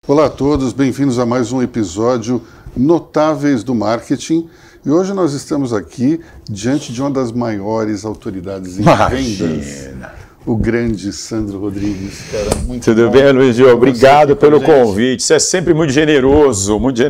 Olá a todos, bem-vindos a mais um episódio Notáveis do Marketing. E hoje nós estamos aqui diante de uma das maiores autoridades em vendas, o grande Sandro Rodrigues. Cara, tudo bem, Luiz Gil? Obrigado pelo convite. Você é sempre muito generoso, muito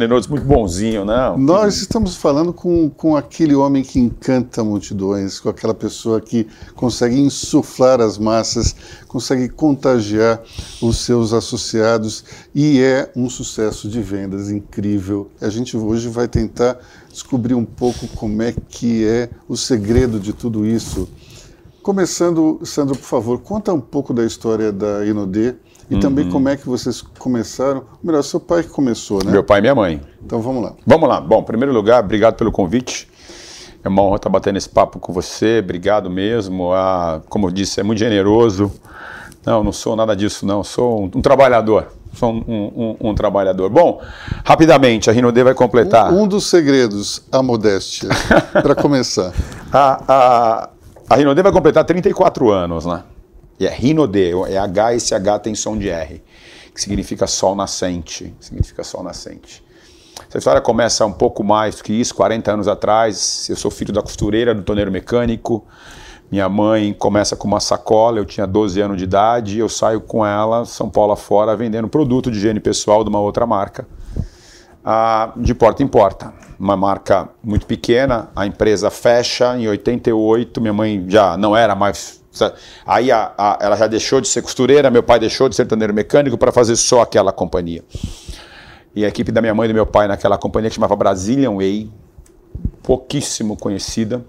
bonzinho, não? Nós estamos falando com aquele homem que encanta multidões, com aquela pessoa que consegue insuflar as massas, consegue contagiar os seus associados e é um sucesso de vendas incrível. A gente hoje vai tentar descobrir um pouco como é que é o segredo de tudo isso. Começando, Sandro, por favor, conta um pouco da história da Inodê e também como é que vocês começaram. Ou melhor, seu pai que começou, né? Meu pai e minha mãe. Então vamos lá. Vamos lá. Bom, em primeiro lugar, obrigado pelo convite. É uma honra estar batendo esse papo com você. Obrigado mesmo. Como eu disse, é muito generoso. Não sou nada disso, não. Sou um trabalhador. Sou um trabalhador. Bom, rapidamente, a Rinodê vai completar. Um dos segredos, a modéstia, para começar. A Rinodê vai completar 34 anos, né? E é Rinodê, é H, esse H tem som de R, que significa sol nascente. Essa história começa um pouco mais do que isso, 40 anos atrás. Eu sou filho da costureira, do torneiro mecânico. Minha mãe começa com uma sacola, eu tinha 12 anos de idade, eu saio com ela, São Paulo afora, vendendo produto de higiene pessoal de uma outra marca, de porta em porta. Uma marca muito pequena, a empresa fecha em 88, minha mãe já não era mais... Aí ela já deixou de ser costureira, meu pai deixou de ser torneiro mecânico para fazer só aquela companhia. E a equipe da minha mãe e do meu pai naquela companhia que chamava Brazilian Way, pouquíssimo conhecida.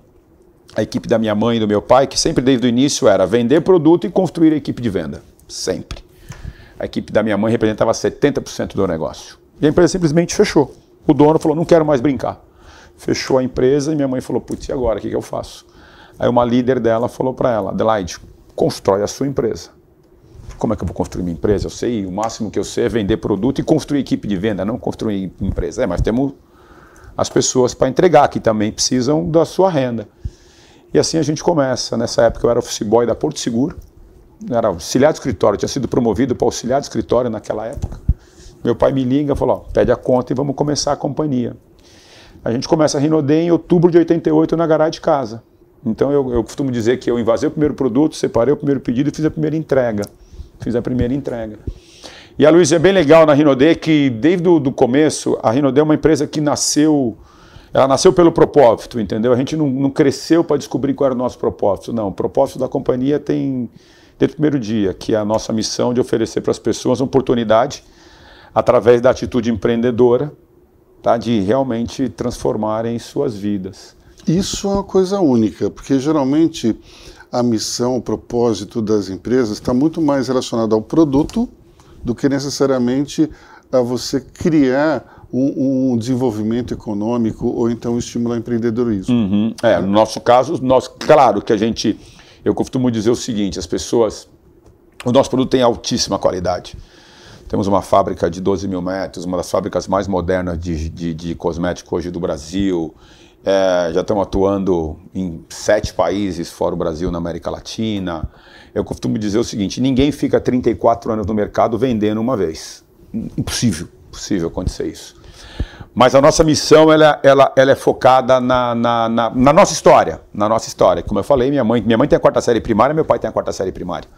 A equipe da minha mãe e do meu pai, que sempre desde o início era vender produto e construir a equipe de venda, sempre. A equipe da minha mãe representava 70% do negócio. E a empresa simplesmente fechou. O dono falou, não quero mais brincar. Fechou a empresa e minha mãe falou, putz, e agora, o que eu faço? Aí uma líder dela falou para ela, Adelaide, constrói a sua empresa. Como é que eu vou construir minha empresa? Eu sei, o máximo que eu sei é vender produto e construir equipe de venda, não construir empresa. Mas temos as pessoas para entregar, que também precisam da sua renda. E assim a gente começa. Nessa época eu era office boy da Porto Seguro, era auxiliar de escritório, tinha sido promovido para auxiliar de escritório naquela época. Meu pai me liga e falou, pede a conta e vamos começar a companhia. A gente começa a Rinodê em outubro de 88 na garagem de casa. Então eu costumo dizer que eu invasei o primeiro produto, separei o primeiro pedido e fiz a primeira entrega. E a Luiz, é bem legal na Rinodê que desde o começo, a Rinodê é uma empresa que nasceu pelo propósito, entendeu? A gente não cresceu para descobrir qual era o nosso propósito, não. O propósito da companhia tem desde o primeiro dia, que é a nossa missão de oferecer para as pessoas uma oportunidade através da atitude empreendedora, tá, de realmente transformarem suas vidas. Isso é uma coisa única, porque geralmente a missão, o propósito das empresas está muito mais relacionado ao produto do que necessariamente a você criar um desenvolvimento econômico ou então um estímulo ao empreendedorismo. No nosso caso, claro que eu costumo dizer o seguinte, o nosso produto tem altíssima qualidade. Temos uma fábrica de 12 mil metros, uma das fábricas mais modernas de cosmético hoje do Brasil. Já estamos atuando em 7 países fora o Brasil, na América Latina. Eu costumo dizer o seguinte, ninguém fica 34 anos no mercado vendendo uma vez. Impossível acontecer isso. Mas a nossa missão ela é focada na nossa história. Como eu falei, minha mãe tem a 4ª série primária, meu pai tem a 4ª série primária.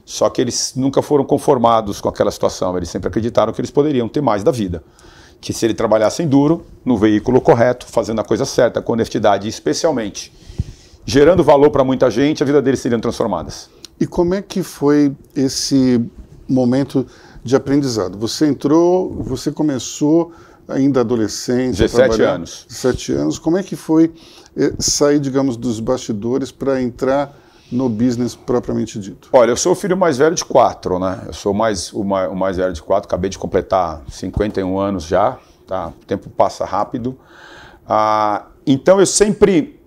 Só que eles nunca foram conformados com aquela situação, eles sempre acreditaram que eles poderiam ter mais da vida. Que se ele trabalhassem duro, no veículo correto, fazendo a coisa certa, com honestidade, e especialmente gerando valor para muita gente, a vida deles seriam transformadas. E como é que foi esse momento de aprendizado? Você começou ainda adolescente, 17 anos. 17 anos. Como é que foi sair, digamos, dos bastidores para entrar no business propriamente dito? Olha, eu sou o filho mais velho de 4, né? Eu sou o mais velho de 4, acabei de completar 51 anos já, tá? O tempo passa rápido. Então eu sempre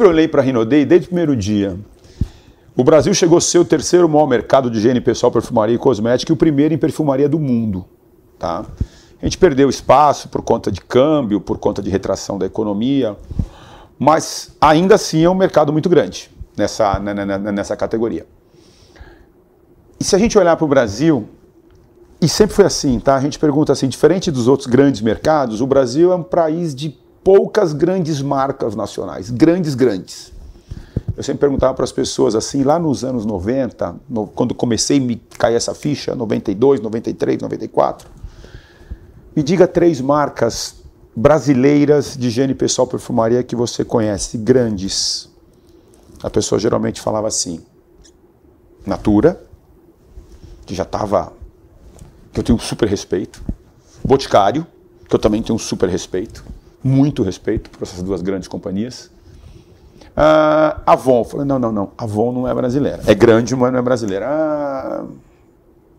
olhei para a Rinodê desde o primeiro dia. O Brasil chegou a ser o 3º maior mercado de higiene pessoal, perfumaria e cosmética e o primeiro em perfumaria do mundo, tá? A gente perdeu espaço por conta de câmbio, por conta de retração da economia, mas ainda assim é um mercado muito grande nessa categoria. E se a gente olhar para o Brasil, E sempre foi assim, tá? A gente pergunta assim, diferente dos outros grandes mercados, o Brasil é um país de poucas grandes marcas nacionais, grandes. Eu sempre perguntava para as pessoas assim, lá nos anos 90, quando comecei a me cair essa ficha, 92, 93, 94, me diga 3 marcas brasileiras de higiene pessoal, perfumaria que você conhece, grandes. A pessoa geralmente falava assim, Natura, que já estava, que eu tenho um super respeito, Boticário, que eu também tenho um super respeito, muito respeito por essas 2 grandes companhias. Avon, eu falei, não, Avon não é brasileira, é grande, mas não é brasileira.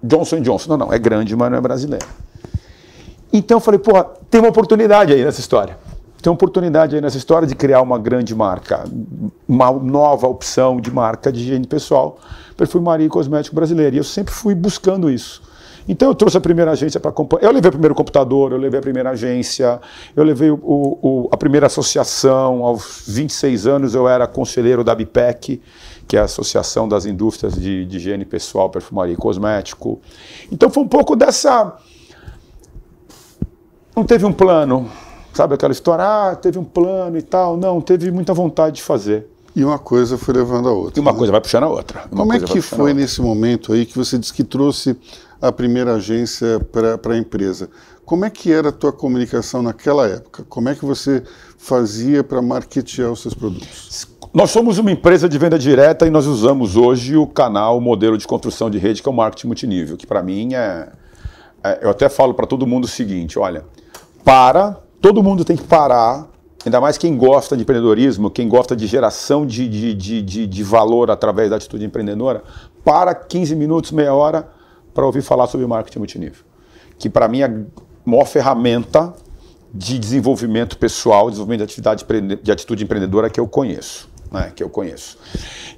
Johnson & Johnson, não, é grande, mas não é brasileira. Então eu falei, pô, tem uma oportunidade aí nessa história. Tem uma oportunidade aí nessa história de criar uma grande marca, uma nova opção de marca de higiene pessoal, perfumaria e cosmético brasileiro. E eu sempre fui buscando isso. Então eu trouxe a primeira agência para acompanhar. Eu levei o primeiro computador, eu levei a primeira agência, eu levei a primeira associação. Aos 26 anos eu era conselheiro da ABPEC, que é a Associação das Indústrias de Higiene Pessoal, Perfumaria e Cosmético. Então foi um pouco dessa... Não teve um plano, sabe aquela história? Teve um plano e tal. Não, teve muita vontade de fazer. E uma coisa foi levando a outra. E uma coisa vai puxando a outra. Como é que foi nesse momento aí que você disse que trouxe a primeira agência para a empresa? Como é que era a tua comunicação naquela época? Como é que você fazia para marketear os seus produtos? Nós somos uma empresa de venda direta e nós usamos hoje o modelo de construção de rede, que é o marketing multinível, que para mim eu até falo para todo mundo o seguinte, olha, todo mundo tem que parar, ainda mais quem gosta de empreendedorismo, quem gosta de geração de valor através da atitude empreendedora, para 15 minutos, meia hora, para ouvir falar sobre marketing multinível. Que para mim é a maior ferramenta de desenvolvimento pessoal, desenvolvimento de atividade de atitude empreendedora que eu conheço.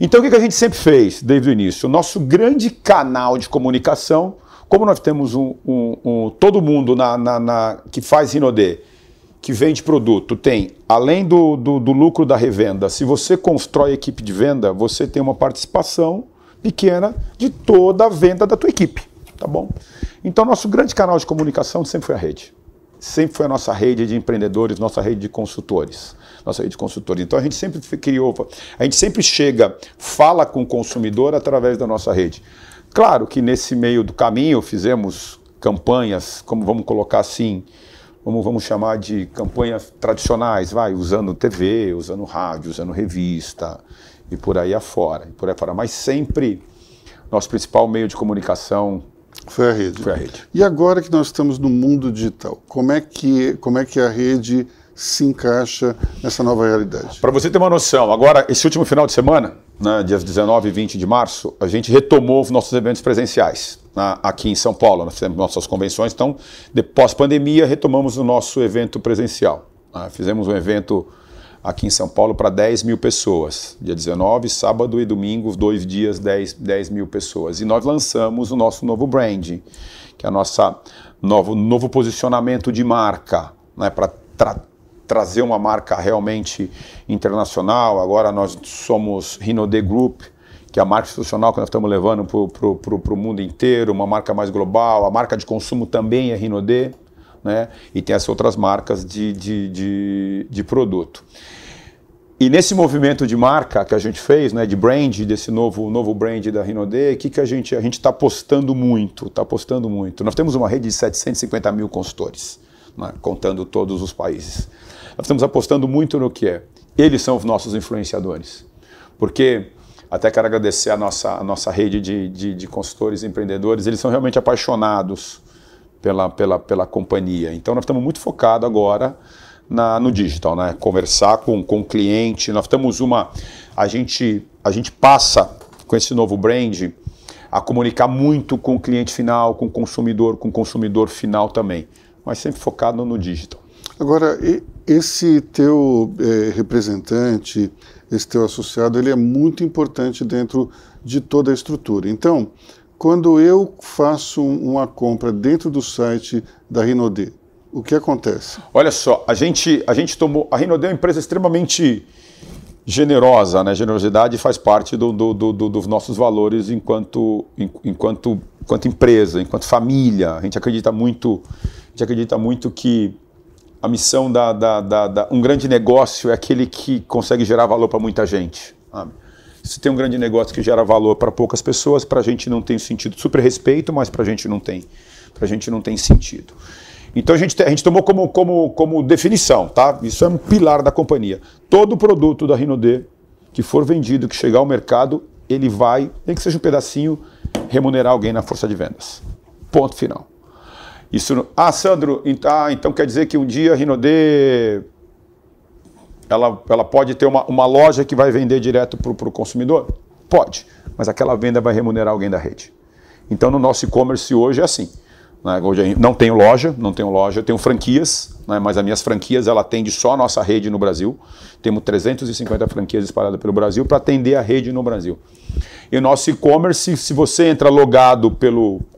Então o que a gente sempre fez desde o início? O nosso grande canal de comunicação, como nós temos todo mundo que faz Rinodê, que vende produto, tem, além do lucro da revenda, se você constrói equipe de venda, você tem uma participação pequena de toda a venda da tua equipe, tá bom? Então, nosso grande canal de comunicação sempre foi a rede. Sempre foi a nossa rede de empreendedores, nossa rede de consultores. Então, a gente sempre fala com o consumidor através da nossa rede. Claro que nesse meio do caminho fizemos campanhas, como vamos colocar assim, vamos chamar de campanhas tradicionais, usando TV, usando rádio, usando revista e por aí afora. Mas sempre nosso principal meio de comunicação foi a rede. E agora que nós estamos no mundo digital, como é que a rede se encaixa nessa nova realidade? Para você ter uma noção, agora, esse último final de semana, dias 19 e 20 de março, a gente retomou os nossos eventos presenciais aqui em São Paulo. Nós fizemos nossas convenções, então, pós-pandemia, retomamos o nosso evento presencial. Fizemos um evento aqui em São Paulo para 10 mil pessoas. Dia 19, sábado e domingo, 2 dias, 10 mil pessoas. E nós lançamos o nosso novo brand, que é o nosso novo posicionamento de marca, para trazer uma marca realmente internacional. Agora nós somos Rinodê Group, que é a marca institucional que nós estamos levando para o mundo inteiro, uma marca mais global. A marca de consumo também é Rinodê, e tem as outras marcas de produto. E nesse movimento de marca que a gente fez, de brand, desse novo brand da Rinodê, que a gente está apostando muito, Nós temos uma rede de 750 mil consultores, contando todos os países. Nós estamos apostando muito no que é. Eles são os nossos influenciadores. Porque, até quero agradecer a nossa rede de consultores e empreendedores, eles são realmente apaixonados pela companhia. Então nós estamos muito focados agora no digital, conversar com o cliente. Nós temos a gente passa com esse novo brand a comunicar muito com o cliente final, com o consumidor final também, mas sempre focado no digital. Agora, esse teu representante, esse teu associado, ele é muito importante dentro de toda a estrutura. Então, quando eu faço uma compra dentro do site da Rinodê, o que acontece? Olha só, a Rinodê é uma empresa extremamente generosa, Generosidade faz parte dos nossos valores enquanto enquanto empresa, enquanto família, a gente acredita muito que a missão um grande negócio é aquele que consegue gerar valor para muita gente. Sabe? Se tem um grande negócio que gera valor para poucas pessoas, para a gente não tem sentido. Super respeito, mas para a gente não tem. Para a gente não tem sentido. Então a gente tomou como definição, tá? Isso é um pilar da companhia. Todo produto da Rinode que for vendido, que chegar ao mercado, ele vai, nem que seja um pedacinho, remunerar alguém na força de vendas. Ponto final. Isso, Sandro, então quer dizer que um dia a Rinode ela pode ter uma loja que vai vender direto para o consumidor? Pode, mas aquela venda vai remunerar alguém da rede. Então no nosso e-commerce hoje é assim. Né? Hoje não tenho loja, eu tenho franquias, né? Mas as minhas franquias ela atende só a nossa rede no Brasil. Temos 350 franquias espalhadas pelo Brasil para atender a rede no Brasil. E o nosso e-commerce, se você entra logado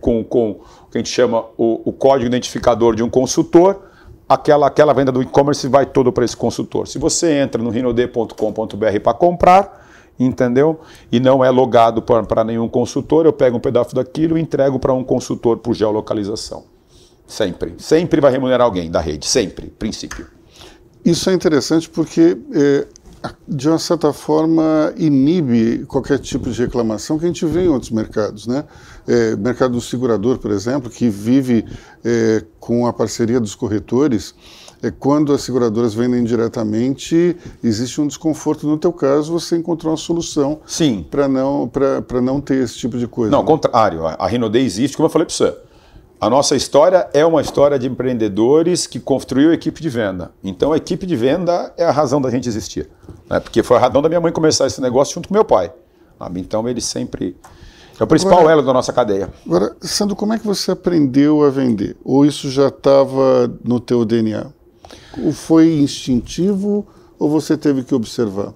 com o que a gente chama o código identificador de um consultor, aquela venda do e-commerce vai todo para esse consultor. Se você entra no rinode.com.br para comprar, entendeu? E não é logado para nenhum consultor, eu pego um pedaço daquilo e entrego para um consultor por geolocalização. Sempre. Sempre vai remunerar alguém da rede. Sempre. Princípio. Isso é interessante porque, de uma certa forma, inibe qualquer tipo de reclamação que a gente vê em outros mercados, né? Mercado do segurador, por exemplo, que vive com a parceria dos corretores. Quando as seguradoras vendem diretamente, existe um desconforto. No teu caso, você encontrou uma solução para não ter esse tipo de coisa. Não, ao contrário. A Rinode existe, como eu falei para você. A nossa história é uma história de empreendedores que construiu a equipe de venda. Então a equipe de venda é a razão da gente existir. Né? Porque foi a razão da minha mãe começar esse negócio junto com meu pai. Sabe? Então ele sempre... É o principal elo da nossa cadeia. Agora, Sandro, como é que você aprendeu a vender? Ou isso já estava no teu DNA? Ou foi instintivo ou você teve que observar?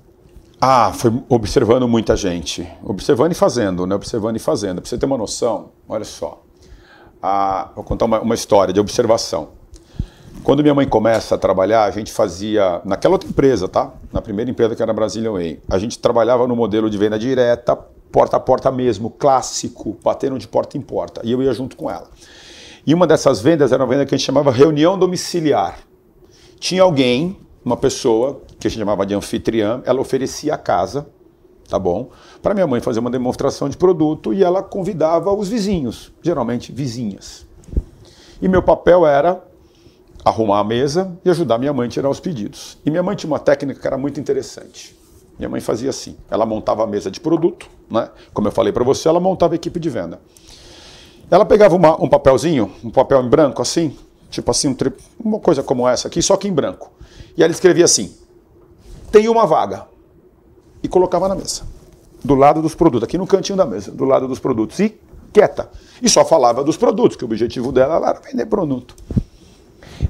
Foi observando muita gente. Observando e fazendo, né? Observando e fazendo. Para você ter uma noção, olha só. Vou contar uma história de observação. Quando minha mãe começa a trabalhar, a gente fazia... Naquela outra empresa, tá? Na primeira empresa que era a Brazilian Way. A gente trabalhava no modelo de venda direta, porta a porta mesmo, clássico, batendo de porta em porta. E eu ia junto com ela. E uma dessas vendas era uma venda que a gente chamava reunião domiciliar. Tinha alguém, uma pessoa, que a gente chamava de anfitriã, ela oferecia a casa, tá bom? Para minha mãe fazer uma demonstração de produto e ela convidava os vizinhos, geralmente vizinhas. E meu papel era arrumar a mesa e ajudar minha mãe a tirar os pedidos. E minha mãe tinha uma técnica que era muito interessante. Minha mãe fazia assim, ela montava a mesa de produto, né? Como eu falei para você, ela montava a equipe de venda. Ela pegava um papelzinho, um papel em branco assim, tipo assim, uma coisa como essa aqui, só que em branco. E ela escrevia assim, tem uma vaga. E colocava na mesa, do lado dos produtos, aqui no cantinho da mesa, do lado dos produtos. E quieta. E só falava dos produtos, que o objetivo dela era vender produto.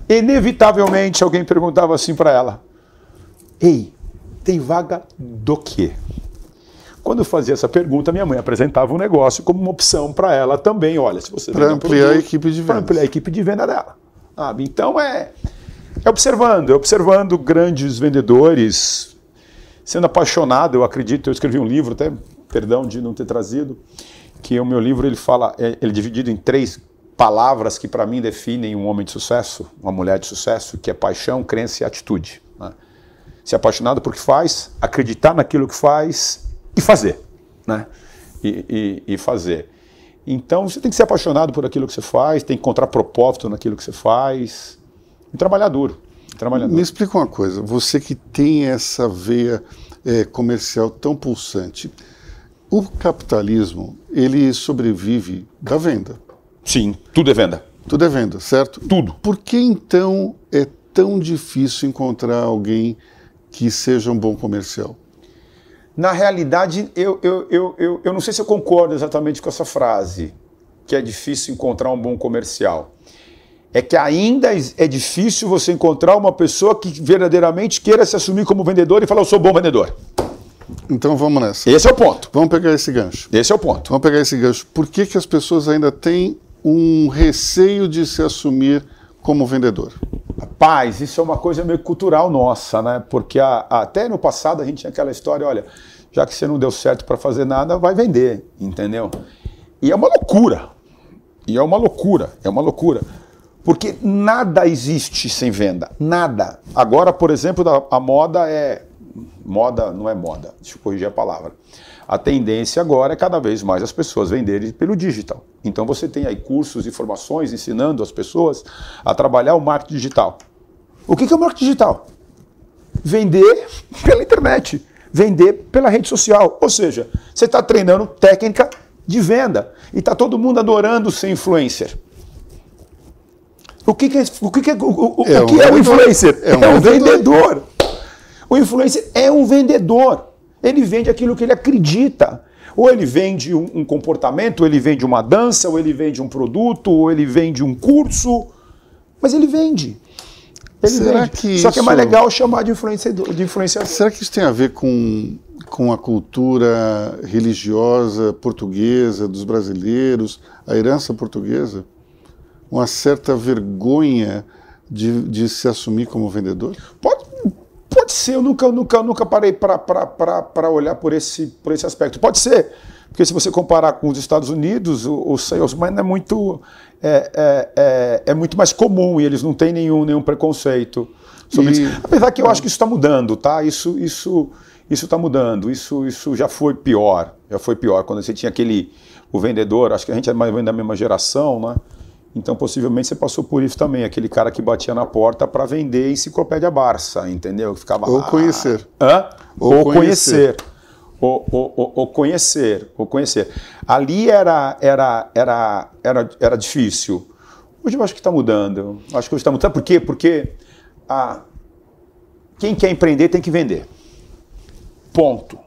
Inevitavelmente alguém perguntava assim para ela, ei, tem vaga do quê? Quando eu fazia essa pergunta, minha mãe apresentava um negócio como uma opção para ela também. Olha, se você para ampliar a equipe de venda. Para ampliar a equipe de venda dela. Então é observando grandes vendedores, sendo apaixonado, eu acredito. Eu escrevi um livro, até perdão de não ter trazido, que o meu livro ele é dividido em 3 palavras que para mim definem um homem de sucesso, uma mulher de sucesso, que é paixão, crença e atitude. Né? Ser apaixonado por que faz, acreditar naquilo que faz e fazer, né? E fazer. Então você tem que ser apaixonado por aquilo que você faz, tem que encontrar propósito naquilo que você faz e trabalhar duro. Me explica uma coisa, você que tem essa veia comercial tão pulsante, o capitalismo, ele sobrevive da venda. Sim, tudo é venda. Tudo é venda, certo? Tudo. Por que então é tão difícil encontrar alguém que seja um bom comercial? Na realidade, eu não sei se eu concordo exatamente com essa frase, que é difícil encontrar um bom comercial. É que ainda é difícil você encontrar uma pessoa que verdadeiramente queira se assumir como vendedor e falar, eu sou bom vendedor. Então vamos nessa. Esse é o ponto. Vamos pegar esse gancho. Esse é o ponto. Vamos pegar esse gancho. Por que as pessoas ainda têm um receio de se assumir como vendedor? Rapaz, isso é uma coisa meio cultural nossa, né? Porque até no passado a gente tinha aquela história, olha, já que você não deu certo para fazer nada, vai vender, entendeu? E é uma loucura. E é uma loucura, é uma loucura. Porque nada existe sem venda, nada. Agora, por exemplo, a moda é... Moda não é moda, deixa eu corrigir a palavra. A tendência agora é cada vez mais as pessoas venderem pelo digital. Então você tem aí cursos e formações ensinando as pessoas a trabalhar o marketing digital. O que é o marketing digital? Vender pela internet, vender pela rede social. Ou seja, você está treinando técnica de venda e está todo mundo adorando ser influencer. O que é o influencer? É um vendedor. O influencer é um vendedor. Ele vende aquilo que ele acredita. Ou ele vende um comportamento, ou ele vende uma dança, ou ele vende um produto, ou ele vende um curso. Mas ele vende. Será que Só que é mais legal chamar de influenciador. Será que isso tem a ver com a cultura religiosa portuguesa, dos brasileiros, a herança portuguesa? Uma certa vergonha de se assumir como vendedor? Pode ser, eu nunca parei para olhar por esse aspecto. Pode ser, porque se você comparar com os Estados Unidos, o salesman é muito mais comum e eles não têm nenhum preconceito sobre isso. Apesar que eu acho que isso está mudando, tá? Isso está mudando, isso já foi pior. Já foi pior, quando você tinha o vendedor, acho que a gente é mais ou menos da mesma geração, né? Então, possivelmente, você passou por isso também. Aquele cara que batia na porta para vender enciclopédia Barça, entendeu? Que ficava ou conhecer. Ou conhecer. Ou conhecer. Ali era difícil. Hoje eu acho que está mudando. Acho que hoje está mudando. Sabe por quê? Porque quem quer empreender tem que vender. Ponto.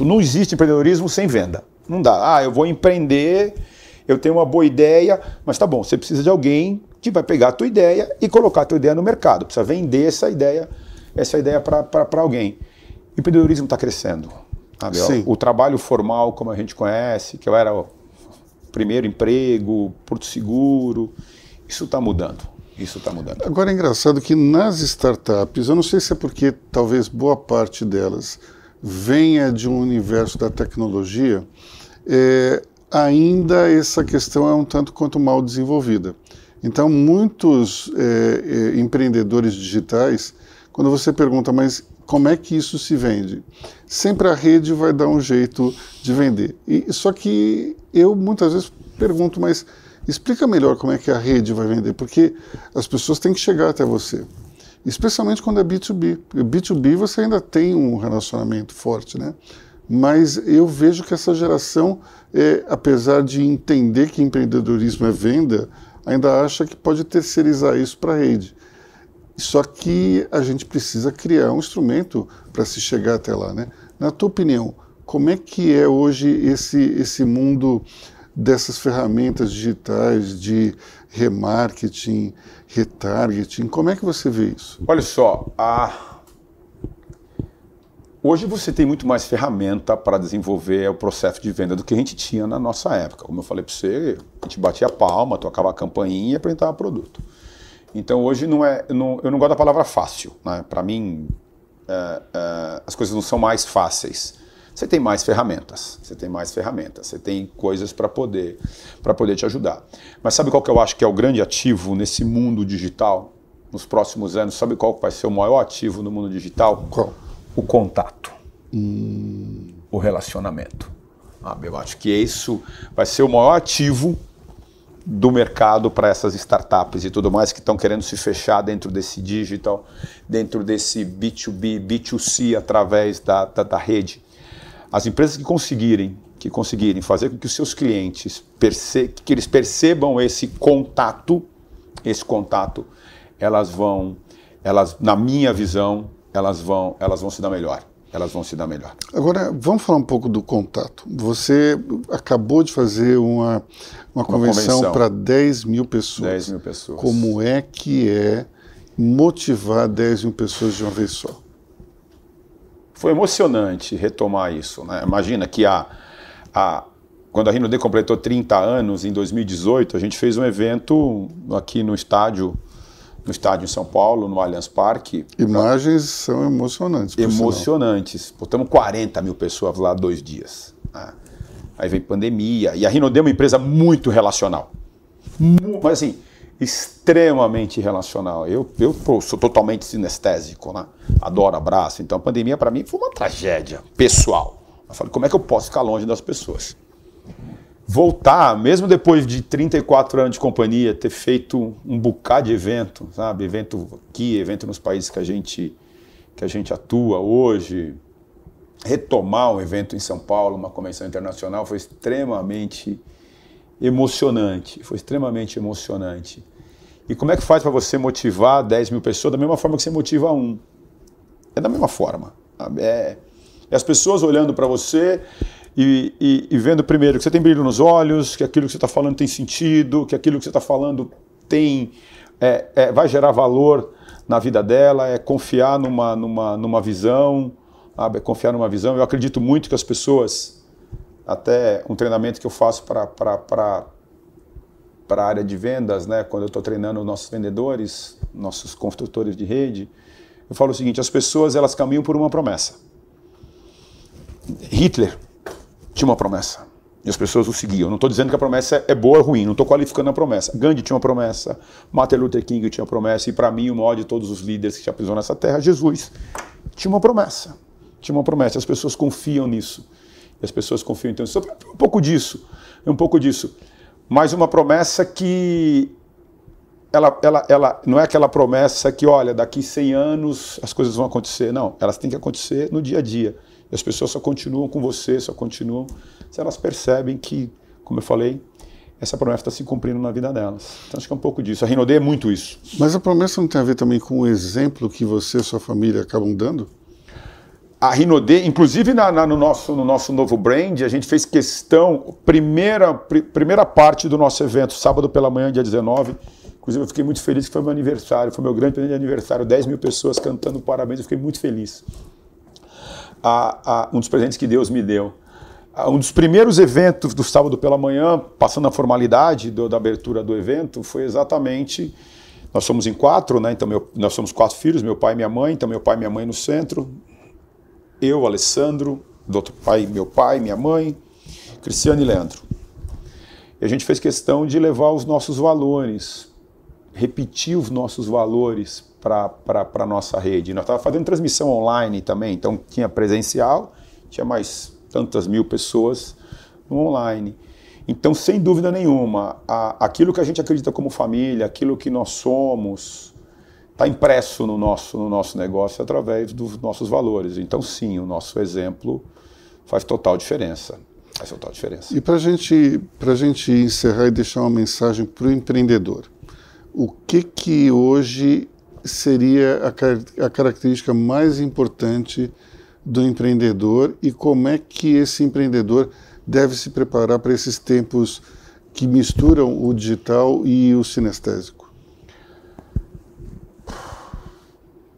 Não existe empreendedorismo sem venda. Não dá. Eu vou empreender... Eu tenho uma boa ideia, mas tá bom, você precisa de alguém que vai pegar a tua ideia e colocar a tua ideia no mercado. Precisa vender essa ideia para alguém. O empreendedorismo está crescendo. Sabe? O trabalho formal, como a gente conhece, que eu era o primeiro emprego, Porto Seguro, isso está mudando. Agora é engraçado que nas startups, eu não sei se é porque talvez boa parte delas venha de um universo da tecnologia, ainda essa questão é um tanto quanto mal desenvolvida. Então, muitos empreendedores digitais, quando você pergunta, mas como é que isso se vende? Sempre a rede vai dar um jeito de vender. Só que eu muitas vezes pergunto, mas explica melhor como é que a rede vai vender, porque as pessoas têm que chegar até você. Especialmente quando é B2B. B2B você ainda tem um relacionamento forte, né? Mas eu vejo que essa geração, apesar de entender que empreendedorismo é venda, ainda acha que pode terceirizar isso para a rede. Só que a gente precisa criar um instrumento para se chegar até lá, né? Na tua opinião, como é que é hoje esse mundo dessas ferramentas digitais de remarketing, retargeting? Como é que você vê isso? Olha só, hoje você tem muito mais ferramenta para desenvolver o processo de venda do que a gente tinha na nossa época. Como eu falei para você, a gente batia a palma, tocava a campainha e apresentava produto. Então hoje eu não gosto da palavra fácil, né? Para mim, as coisas não são mais fáceis. Você tem mais ferramentas, você tem coisas para poder te ajudar. Mas sabe qual que eu acho que é o grande ativo nesse mundo digital? Nos próximos anos, sabe qual vai ser o maior ativo no mundo digital? Qual? O contato, o relacionamento. Eu acho que isso vai ser o maior ativo do mercado para essas startups e tudo mais que estão querendo se fechar dentro desse digital, dentro desse B2B, B2C através da rede. As empresas que conseguirem fazer com que os seus clientes que eles percebam esse contato, elas, na minha visão, elas vão se dar melhor. Agora, vamos falar um pouco do contato. Você acabou de fazer uma convenção para 10 mil pessoas. 10 mil pessoas. Como é que é motivar 10 mil pessoas de uma vez só? Foi emocionante retomar isso, né? Imagina que quando a Rinode completou 30 anos, em 2018, a gente fez um evento aqui no estádio em São Paulo, no Allianz Parque. Imagens são emocionantes. Emocionantes. Botamos 40 mil pessoas lá 2 dias. aí vem pandemia, e a Rinode é uma empresa muito relacional. Mas assim, extremamente relacional. Eu sou totalmente sinestésico, né? Adoro abraço, então a pandemia para mim foi uma tragédia pessoal. Eu falei, como é que eu posso ficar longe das pessoas? Voltar, mesmo depois de 34 anos de companhia, ter feito um bocado de evento, sabe? Evento aqui, evento nos países que a gente atua hoje, retomar um evento em São Paulo, uma convenção internacional, foi extremamente emocionante, E como é que faz para você motivar 10 mil pessoas da mesma forma que você motiva um? É da mesma forma. É as pessoas olhando para você e vendo primeiro que você tem brilho nos olhos, que aquilo que você está falando tem sentido, que aquilo que você está falando vai gerar valor na vida dela, é confiar numa visão, sabe? É confiar numa visão. Eu acredito muito que as pessoas, até um treinamento que eu faço para a área de vendas, né? Quando eu estou treinando nossos vendedores, nossos construtores de rede, eu falo o seguinte, as pessoas elas caminham por uma promessa. Hitler tinha uma promessa e as pessoas o seguiam. Não estou dizendo que a promessa é boa ou ruim, não estou qualificando a promessa. Gandhi tinha uma promessa, Martin Luther King tinha uma promessa e para mim o maior de todos os líderes que já pisou nessa terra, Jesus, tinha uma promessa. As pessoas confiam nisso. E as pessoas confiam, então, é um pouco disso. Mas uma promessa que ela não é aquela promessa que, olha, daqui 100 anos as coisas vão acontecer. Não, elas têm que acontecer no dia a dia. E as pessoas só continuam com você, só continuam se elas percebem que, como eu falei, essa promessa está se cumprindo na vida delas. Então acho que é um pouco disso. A Rinode é muito isso. Mas a promessa não tem a ver também com o exemplo que você e sua família acabam dando? A Rinode, inclusive no nosso novo brand, a gente fez questão, primeira parte do nosso evento, sábado pela manhã, dia 19, inclusive eu fiquei muito feliz que foi meu aniversário, foi meu grande presente de aniversário, 10 mil pessoas cantando parabéns, eu fiquei muito feliz. Um dos presentes que Deus me deu. Um dos primeiros eventos do sábado pela manhã, passando a formalidade da abertura do evento, foi exatamente, nós somos em 4, né? Então nós somos 4 filhos, meu pai e minha mãe, então meu pai e minha mãe no centro, eu, Alessandro, do outro pai, meu pai, minha mãe, Cristiano e Leandro. E a gente fez questão de levar os nossos valores, repetir os nossos valores para a nossa rede. Nós estávamos fazendo transmissão online também, então tinha presencial, tinha mais tantas mil pessoas no online. Então, sem dúvida nenhuma, aquilo que a gente acredita como família, aquilo que nós somos, está impresso no nosso negócio através dos nossos valores. Então, sim, o nosso exemplo faz total diferença. E para a gente encerrar e deixar uma mensagem para o empreendedor, o que hoje seria a característica mais importante do empreendedor e como é que esse empreendedor deve se preparar para esses tempos que misturam o digital e o sinestésico?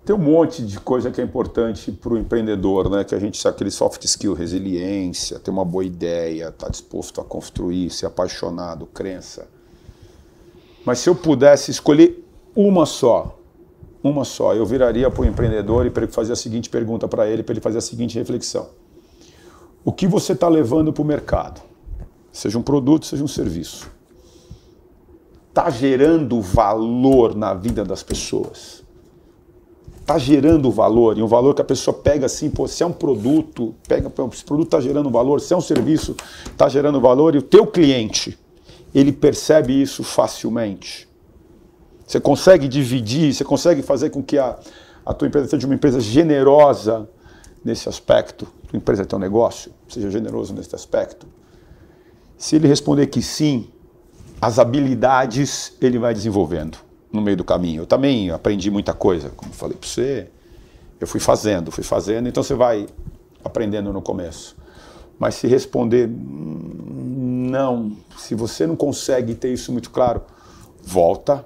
Tem um monte de coisa que é importante para o empreendedor, né? Que a gente sabe, aquele soft skill, resiliência, ter uma boa ideia, estar disposto a construir, ser apaixonado, crença. Mas se eu pudesse escolher uma só, eu viraria para o empreendedor e fazer a seguinte pergunta para ele fazer a seguinte reflexão. O que você está levando para o mercado? Seja um produto, seja um serviço. Está gerando valor na vida das pessoas? Está gerando valor, e um valor que a pessoa pega assim, pô, se é um produto, esse produto está gerando valor, se é um serviço, está gerando valor, e o teu cliente, ele percebe isso facilmente. Você consegue dividir, você consegue fazer com que a tua empresa seja uma empresa generosa nesse aspecto, tua empresa, teu negócio, seja generoso nesse aspecto. Se ele responder que sim, as habilidades ele vai desenvolvendo no meio do caminho. Eu também aprendi muita coisa, como falei para você, eu fui fazendo, então você vai aprendendo no começo. Mas se responder não, se você não consegue ter isso muito claro, volta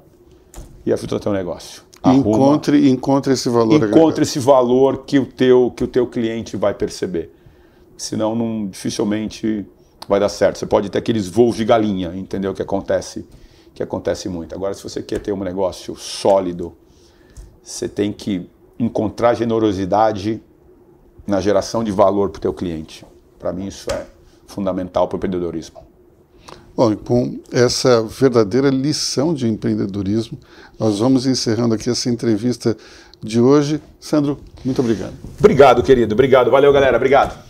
e ajuda o teu negócio. Encontre esse valor. Encontre esse valor que o teu cliente vai perceber. Senão, dificilmente vai dar certo. Você pode ter aqueles voos de galinha, entendeu? Que acontece muito. Agora, se você quer ter um negócio sólido, você tem que encontrar generosidade na geração de valor para o teu cliente. Para mim, isso é fundamental para o empreendedorismo. Bom, e com essa verdadeira lição de empreendedorismo, nós vamos encerrando aqui essa entrevista de hoje. Sandro, muito obrigado. Obrigado, querido. Obrigado. Valeu, galera. Obrigado.